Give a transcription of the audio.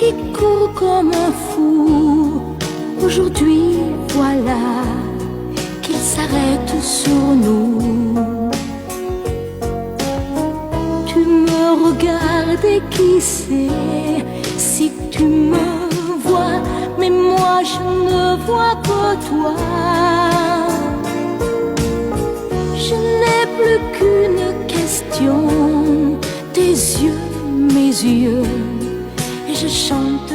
qui court comme un fou. Aujourd'hui, voilà qu'il s'arrête sur nous. Tu me regardes et qui sait si tu me vois, mais moi je ne vois que toi. Je n'ai plus qu'une question, tes yeux, mes yeux, et je chante